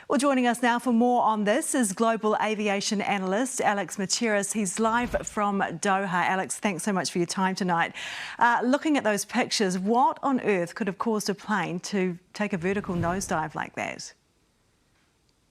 Well, joining us now for more on this is global aviation analyst Alex Macheras. He's live from Doha. Alex, thanks so much for your time tonight. Looking at those pictures, what on earth could have caused a plane to take a vertical nosedive like that?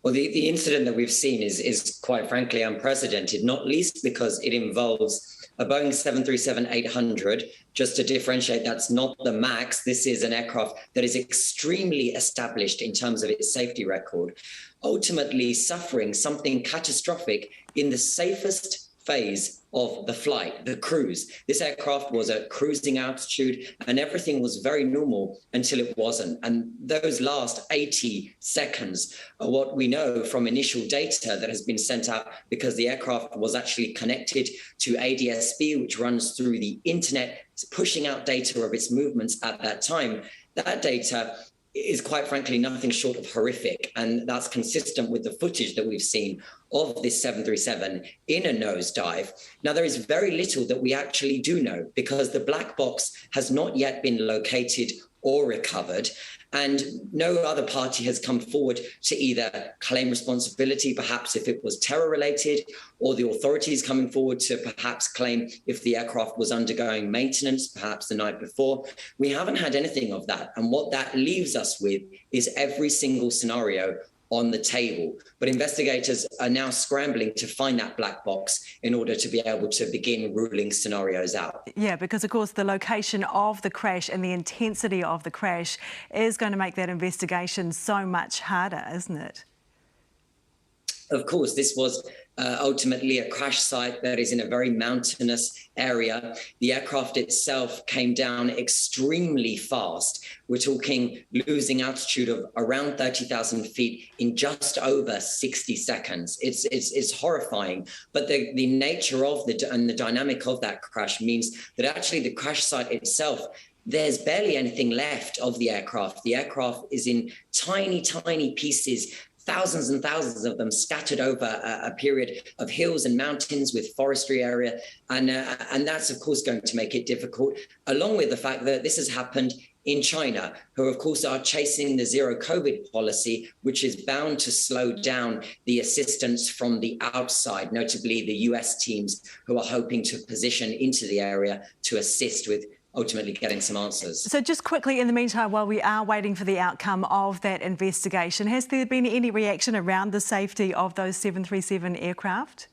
Well, the incident that we've seen is quite frankly unprecedented, not least because it involves a Boeing 737-800. Just to differentiate, that's not the MAX. This is an aircraft that is extremely established in terms of its safety record, ultimately suffering something catastrophic in the safest phase of the flight, the cruise. This aircraft was at cruising altitude and everything was very normal until it wasn't. And those last 80 seconds are what we know from initial data that has been sent out, because the aircraft was actually connected to ADS-B, which runs through the internet, pushing out data of its movements at that time. That data is quite frankly nothing short of horrific. And that's consistent with the footage that we've seen of this 737 in a nosedive. Now, there is very little that we actually do know because the black box has not yet been located or recovered. And no other party has come forward to either claim responsibility, perhaps if it was terror related, or the authorities coming forward to perhaps claim if the aircraft was undergoing maintenance, perhaps the night before. We haven't had anything of that. And what that leaves us with is every single scenario on the table. But investigators are now scrambling to find that black box in order to be able to begin ruling scenarios out. Yeah, because of course the location of the crash and the intensity of the crash is going to make that investigation so much harder, isn't it? Of course, this was ultimately a crash site that is in a very mountainous area. The aircraft itself came down extremely fast. We're talking losing altitude of around 30,000 feet in just over 60 seconds. It's horrifying. But the nature of and the dynamic of that crash means that actually the crash site itself, there's barely anything left of the aircraft. The aircraft is in tiny, tiny pieces, thousands and thousands of them scattered over a period of hills and mountains with forestry area. And that's, of course, going to make it difficult, along with the fact that this has happened in China, who, of course, are chasing the zero COVID policy, which is bound to slow down the assistance from the outside, notably the US teams who are hoping to position into the area to assist with ultimately getting some answers. So just quickly, in the meantime, while we are waiting for the outcome of that investigation, has there been any reaction around the safety of those 737 aircraft?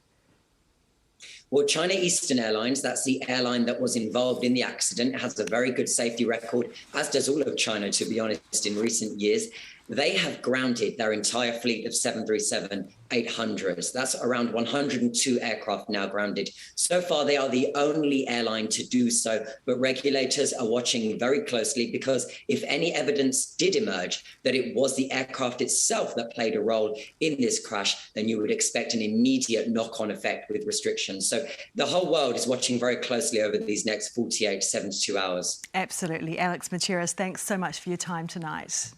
Well, China Eastern Airlines, that's the airline that was involved in the accident, has a very good safety record, as does all of China, to be honest, in recent years. They have grounded their entire fleet of 737-800s. That's around 102 aircraft now grounded. So far, they are the only airline to do so, but regulators are watching very closely, because if any evidence did emerge that it was the aircraft itself that played a role in this crash, then you would expect an immediate knock-on effect with restrictions. So the whole world is watching very closely over these next 48 to 72 hours. Absolutely. Alex Macheras, thanks so much for your time tonight.